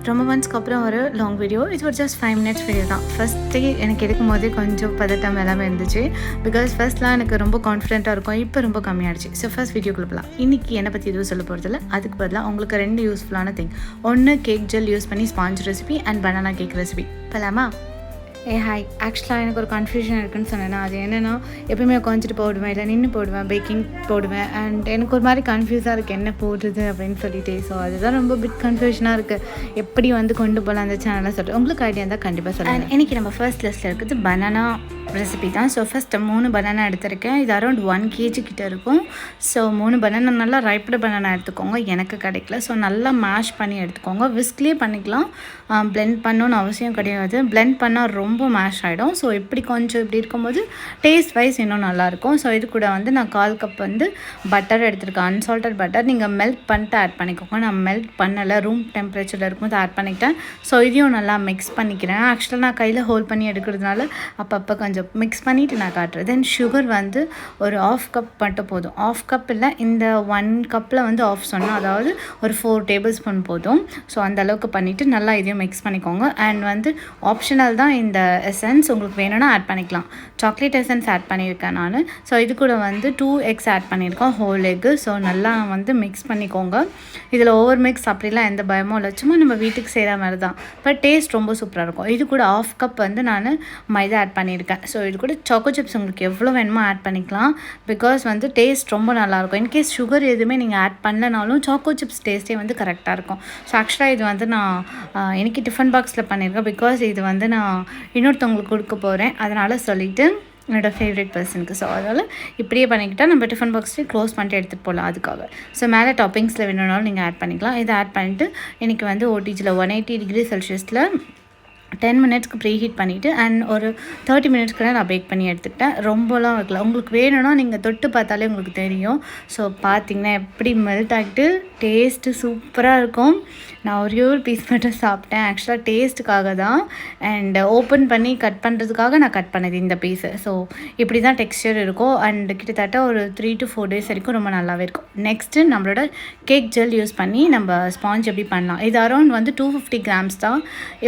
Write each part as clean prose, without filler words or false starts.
ரொம்ப மந்த்ஸ்க்கு அப்புறம் ஒரு லாங் வீடியோ. இது ஒரு ஜஸ்ட் 5 மினிட்ஸ் வீடியோ தான். ஃபஸ்ட்டு எனக்கு எடுக்கும் போதே கொஞ்சம் பதட்டம் எல்லாமே இருந்துச்சு. பிகாஸ் ஃபஸ்ட்லாம் எனக்கு ரொம்ப கான்ஃபிடென்ட்டாக இருக்கும். இப்போ ரொம்ப கம்மியாகிடுச்சு. ஸோ ஃபஸ்ட் வீடியோக்குள்ள போகலாம். இன்றைக்கி என்னை பற்றி எதுவும் சொல்ல போகிறதில்ல. அதுக்கு பதிலாக உங்களுக்கு 2 யூஸ்ஃபுல்லான திங். ஒன்று கேக் ஜெல் யூஸ் பண்ணி sponge recipe and banana cake recipe. போகலாமா? ஹாய். ஆக்சுவலாக எனக்கு ஒரு கன்ஃபியூஷன் இருக்குதுன்னு சொன்னேன்னா, அது என்னென்னா எப்போயுமே உட்காந்துட்டு போடுவேன், இல்லை நின்று போடுவேன், பேக்கிங் போடுவேன். அண்ட் எனக்கு ஒரு மாதிரி கன்ஃபியூஸாக இருக்குது என்ன போடுறது அப்படின்னு சொல்லிட்டு. ஸோ அதுதான் ரொம்ப பிட் கன்ஃபியூஷனாக இருக்குது. எப்படி கொண்டு போகலாம் அந்த சேனலை சொல்லிட்டு உங்களுக்கு ஐடியா இருந்தால் கண்டிப்பாக சொல்லுங்கள். அண்ட் இன்றைக்கி நம்ம ஃபர்ஸ்ட் லிஸ்ட்டில் இருக்குது பனானா ரெசிபி தான். ஸோ ஃபஸ்ட்டு 3 பனானா எடுத்திருக்கேன். இது அரௌண்ட் 1 kg கிட்டே இருக்கும். ஸோ 3 பனானா நல்லா ரைப்டு பனானா எடுத்துக்கோங்க. எனக்கு கிடைக்கல. ஸோ நல்லா மேஷ் பண்ணி எடுத்துக்கோங்க. விஸ்க்லேயே பண்ணிக்கலாம். பிளெண்ட் பண்ணணுன்னு அவசியம் கிடையாது. பிளெண்ட் பண்ணால் ரொம்ப மேஷ் ஆகிடும். ஸோ இப்படி கொஞ்சம் இப்படி இருக்கும்போது டேஸ்ட் வைஸ் இன்னும் நல்லாயிருக்கும். ஸோ இது கூட நான் 1/4 கப் பட்டர் எடுத்துருக்கேன். Unsalted butter. நீங்கள் மெல்ட் பண்ணிட்டு ஆட் பண்ணிக்கோங்க. நான் மெல்ட் பண்ணலை, ரூம் டெம்பரேச்சரில் இருக்கும்போது ஆட் பண்ணிக்கிட்டேன். ஸோ இதையும் நல்லா மிக்ஸ் பண்ணிக்கிறேன். ஆக்சுவலாக நான் கையில் ஹோல்ட் பண்ணி எடுக்கிறதுனால அப்பப்போ கொஞ்சம் மிக்ஸ் பண்ணிவிட்டு நான் காட்டுறேன். தென் சுகர் ஒரு 1/2 கப் மட்டும் போதும். 1/2 கப் இல்லை, இந்த 1 கப்பில் ஆஃப் சொன்னால் அதாவது ஒரு 4 டேபிள் ஸ்பூன் போதும். ஸோ அந்த அளவுக்கு பண்ணிவிட்டு நல்லா இதையும் மிக்ஸ் பண்ணிக்கோங்க. அண்ட் ஆப்ஷனல் தான் இந்த எசன்ஸ். உங்களுக்கு வேணும்னா ஆட் பண்ணிக்கலாம். சாக்லேட் எசன்ஸ் ஆட் பண்ணியிருக்கேன் நான். ஸோ இது கூட 2 எக்ஸ் ஆட் பண்ணியிருக்கோம், ஹோல் எக்கு. ஸோ நல்லா மிக்ஸ் பண்ணிக்கோங்க. இதில் ஓவர் மிக்ஸ் அப்படிலாம் எந்த பயமும் இல்லை. சும்மா நம்ம வீட்டுக்கு செய்கிற மாதிரி தான். பட் டேஸ்ட் ரொம்ப சூப்பராக இருக்கும். இது கூட 1/2 கப் நான் மைதா ஆட் பண்ணியிருக்கேன். ஸோ இது கூட சாக்கோ சிப்ஸ் உங்களுக்கு எவ்வளோ வேணுமோ ஆட் பண்ணிக்கலாம். பிகாஸ் டேஸ்ட் ரொம்ப நல்லாயிருக்கும். இன்கேஸ் சுகர் எதுவுமே நீங்கள் ஆட் பண்ணலனாலும் சாக்கோ சிப்ஸ் டேஸ்ட்டே கரெக்டாக இருக்கும். ஸோ ஆக்சுவலாக இது நான் எனக்கு டிஃபன் பாக்ஸில் பண்ணியிருக்கேன். பிகாஸ் இது நான் இன்னொருத்தவங்களுக்கு கொடுக்க போகிறேன். அதனால் சொல்லிவிட்டு என்னோடய ஃபேவரட் பர்சனுக்கு. ஸோ அதனால் இப்படியே பண்ணிக்கிட்டால் நம்ம டிஃபன் பாக்ஸ்லேயே க்ளோஸ் பண்ணிட்டு எடுத்துகிட்டு போகலாம். அதுக்காக ஸோ மேலே டாப்பிங்ஸில் வேணும்னாலும் நீங்கள் ஆட் பண்ணிக்கலாம். இதை ஆட் பண்ணிவிட்டு இன்றைக்கி ஓடிஜியில் 180 டிகிரி செல்சியஸில் 10 மினிட்ஸ்க்கு ப்ரீ ஹீட் பண்ணிவிட்டு அண்ட் ஒரு 30 மினிட்ஸ்க்கு நான் பேக் பண்ணி எடுத்துக்கிட்டேன். ரொம்பலாம் வைக்கல. உங்களுக்கு வேணும்னா நீங்கள் தொட்டு பார்த்தாலே உங்களுக்கு தெரியும். ஸோ பார்த்திங்கன்னா எப்படி மெல்ட் ஆகிட்டு டேஸ்ட்டு சூப்பராக இருக்கும். நான் ஒரே ஒரு பீஸ் மட்டும் சாப்பிட்டேன். ஆக்சுவலாக டேஸ்ட்டுக்காக தான். அண்ட் ஓப்பன் பண்ணி கட் பண்ணுறதுக்காக நான் கட் பண்ணது இந்த பீஸு. ஸோ இப்படி தான் டெக்ஸ்சர் இருக்கும். அண்ட் கிட்டத்தட்ட ஒரு 3 to 4 days வரைக்கும் ரொம்ப நல்லாவே இருக்கும். நெக்ஸ்ட்டு நம்மளோட கேக் ஜெல் யூஸ் பண்ணி நம்ம ஸ்பாஞ்ச் எப்படி பண்ணலாம். இது அரௌண்ட் 250 கிராம்ஸ் தான்.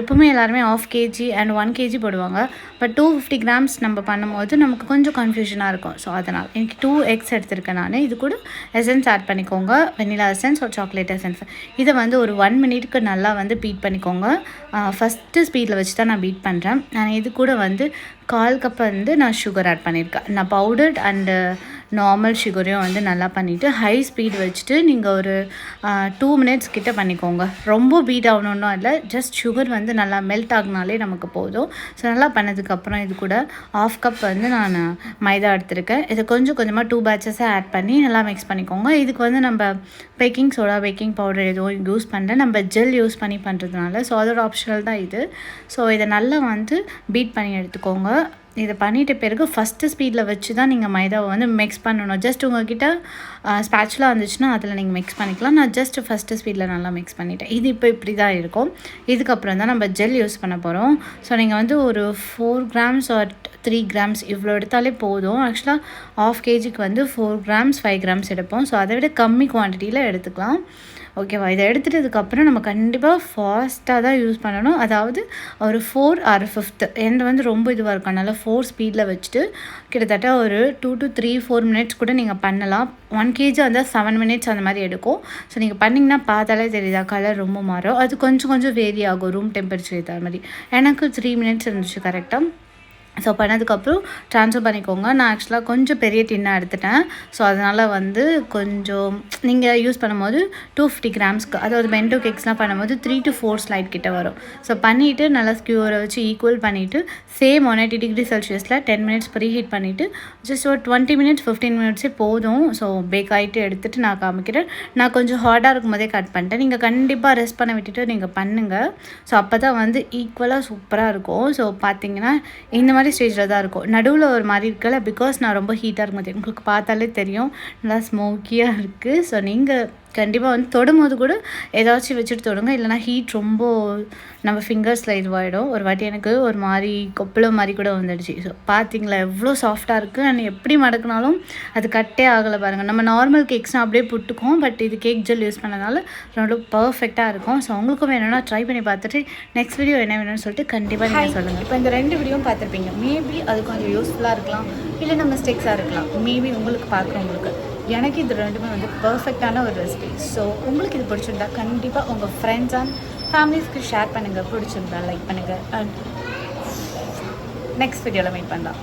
எப்போவுமே எல்லாருமே 1/2 kg அண்ட் 1 kg போடுவாங்க. பட் 250 கிராம்ஸ் நம்ம பண்ணும்போது நமக்கு கொஞ்சம் கன்ஃபியூஷனாக இருக்கும். ஸோ அதனால் எனக்கு 2 எக்ஸ் எடுத்திருக்கேன் நான். இது கூட எசன்ஸ் ஆட் பண்ணிக்கோங்க. வெனிலா எசன்ஸ் ஒரு சாக்லேட் எசன்ஸ். இதை ஒரு 1 மினிட்க்கு நல்லா பீட் பண்ணிக்கோங்க. ஃபஸ்ட்டு ஸ்பீடில் வச்சு தான் நான் பீட் பண்ணுறேன். நான் இது கூட 1/4 கப் நான் சுகர் ஆட் பண்ணியிருக்கேன். நான் பவுடர்ட் அண்டு நார்மல் சுகரையும் நல்லா பண்ணிவிட்டு ஹை ஸ்பீட் வச்சுட்டு நீங்கள் ஒரு 2 மினிட்ஸ் கிட்ட பண்ணிக்கோங்க. ரொம்ப பீட் ஆகணுன்னா இல்லை, ஜஸ்ட் சுகர் நல்லா மெல்ட் ஆகினாலே நமக்கு போதும். ஸோ நல்லா பண்ணதுக்கப்புறம் இது கூட 1/2 கப் நான் மைதா எடுத்திருக்கேன். இதை கொஞ்சம் கொஞ்சமாக 2 பேட்சஸாக ஆட் பண்ணி நல்லா மிக்ஸ் பண்ணிக்கோங்க. இதுக்கு நம்ம பேக்கிங் சோடா, பேக்கிங் பவுடர் எதுவும் யூஸ் பண்ணல. நம்ம ஜெல் யூஸ் பண்ணி பண்ணுறதுனால. ஸோ அதோட ஆப்ஷனல் தான் இது. ஸோ இதை நல்லா பீட் பண்ணி எடுத்துக்கோங்க. இதை பண்ணிட்ட பிறகு ஃபஸ்ட்டு ஸ்பீடில் வச்சு தான் நீங்கள் மைதாவை மிக்ஸ் பண்ணணும். ஜஸ்ட் உங்கள்கிட்ட ஸ்பேச்சுலாக இருந்துச்சுன்னா அதில் நீங்கள் மிக்ஸ் பண்ணிக்கலாம். நான் ஜஸ்ட் ஃபஸ்ட்டு ஸ்பீடில் நல்லா மிக்ஸ் பண்ணிவிட்டேன். இது இப்போ இப்படி தான் இருக்கும். இதுக்கப்புறம் தான் நம்ம ஜெல் யூஸ் பண்ண போகிறோம். ஸோ நீங்கள் ஒரு 4 கிராம்ஸ் ஆர் 3 கிராம்ஸ் இவ்வளோ எடுத்தாலே போதும். ஆக்சுவலாக 1/2 kgக்கு 4 கிராம்ஸ் 5 கிராம்ஸ் எடுப்போம். ஸோ அதை விட கம்மி குவான்டிட்டியில் எடுத்துக்கலாம். ஓகேவா? இதை எடுத்துட்டதுக்கப்புறம் நம்ம கண்டிப்பாக ஃபாஸ்ட்டாக தான் யூஸ் பண்ணணும். அதாவது ஒரு 4 or 5 எண்ட் ரொம்ப இதுவாக இருக்கும். அதனால் 4 ஸ்பீடில் வச்சுட்டு கிட்டத்தட்ட ஒரு 2 to 3-4 மினிட்ஸ் கூட நீங்கள் பண்ணலாம். 1 kg 7 மினிட்ஸ் அந்த மாதிரி எடுக்கும். ஸோ நீங்கள் பண்ணிங்கன்னா பார்த்தாலே தெரியுதா, கலர் ரொம்ப மாறும். அது கொஞ்சம் வேரி ஆகும் ரூம் டெம்பரேச்சர் ஏற்ற மாதிரி. எனக்கு 3 மினிட்ஸ் இருந்துச்சு கரெக்டாக. ஸோ பண்ணதுக்கப்புறம் ட்ரான்ஸ்ஃபர் பண்ணிக்கோங்க. நான் ஆக்சுவலாக கொஞ்சம் பெரிய டின்னாக எடுத்துட்டேன். ஸோ அதனால் கொஞ்சம் நீங்கள் யூஸ் பண்ணும்போது 250 கிராம்ஸ்க்கு, அதாவது பென்டோ கேக்ஸ்லாம் பண்ணும்போது 3 to 4 ஸ்லைட் கிட்ட வரும். ஸோ பண்ணிவிட்டு நல்லா ஸ்கியூரை வச்சு ஈக்குவல் பண்ணிவிட்டு சேம் 180 டிகிரி செல்சியஸில் 10 மினிட்ஸ் ப்ரீ ஹீட் பண்ணிவிட்டு ஜஸ்ட் ஒரு 20 மினிட்ஸ் 15 மினிட்ஸே போதும். ஸோ பேக் ஆகிட்டு எடுத்துகிட்டு நான் காமிக்கிறேன். நான் கொஞ்சம் ஹார்டாக இருக்கும் போதே கட் பண்ணிட்டேன். நீங்கள் கண்டிப்பாக ரெஸ்ட் பண்ண விட்டுட்டு நீங்கள் பண்ணுங்கள். ஸோ அப்போ தான் ஈக்குவலாக சூப்பராக இருக்கும். ஸோ பார்த்தீங்கன்னா இந்த மாதிரி ஸ்டேஜில் தான் இருக்கும். நடுவில் ஒரு மாதிரி இருக்கல, பிகாஸ் நான் ரொம்ப ஹீட்டாக இருக்கும்போது உங்களுக்கு பார்த்தாலே தெரியும் நல்லா ஸ்மோக்கியாக இருக்குது. ஸோ நீங்கள் கண்டிப்பாக வந்து தொடும்போது கூட ஏதாச்சும் வச்சுட்டு தொடுங்க, இல்லைனா ஹீட் ரொம்ப நம்ம ஃபிங்கர்ஸில் இதுவாகிடும். ஒரு வாட்டி எனக்கு ஒரு மாதிரி கொப்பளம் மாதிரி கூட வந்துடுச்சு. ஸோ பார்த்தீங்களா எவ்வளோ சாஃப்டாக இருக்குது. அண்ட் எப்படி மடக்குனாலும் அது கட்டே ஆகலை பாருங்கள். நம்ம நார்மல் கேக்ஸ்னால் அப்படியே புட்டுக்கும், பட் இது கேக் ஜெல் யூஸ் பண்ணனால ரொம்ப பர்ஃபெக்டாக இருக்கும். ஸோ உங்களுக்கும் வேணும்னா ட்ரை பண்ணி பார்த்துட்டு நெக்ஸ்ட் வீடியோ என்ன வேணும்னு சொல்லிட்டு கண்டிப்பாக நீங்கள் சொல்லுங்கள். இப்போ இந்த 2 வீடியோவும் பார்த்துருப்பீங்க. மேபி அது கொஞ்சம் யூஸ்ஃபுல்லாக இருக்கலாம், இல்லை நம்ம மிஸ்டேக்ஸாக இருக்கலாம். மேபி உங்களுக்கு பார்க்குறவங்களுக்கு. எனக்கு இது ரெண்டுமே வந்து பர்ஃபெக்டான ஒரு ரெசிபி. ஸோ உங்களுக்கு இது பிடிச்சிருந்தா கண்டிப்பாக உங்கள் ஃப்ரெண்ட்ஸ் அண்ட் ஃபேமிலிஸ்க்கு ஷேர் பண்ணுங்கள். பிடிச்சிருந்தா லைக் பண்ணுங்கள். அண்ட் நெக்ஸ்ட் வீடியோவில் மீட் பண்ணலாம்.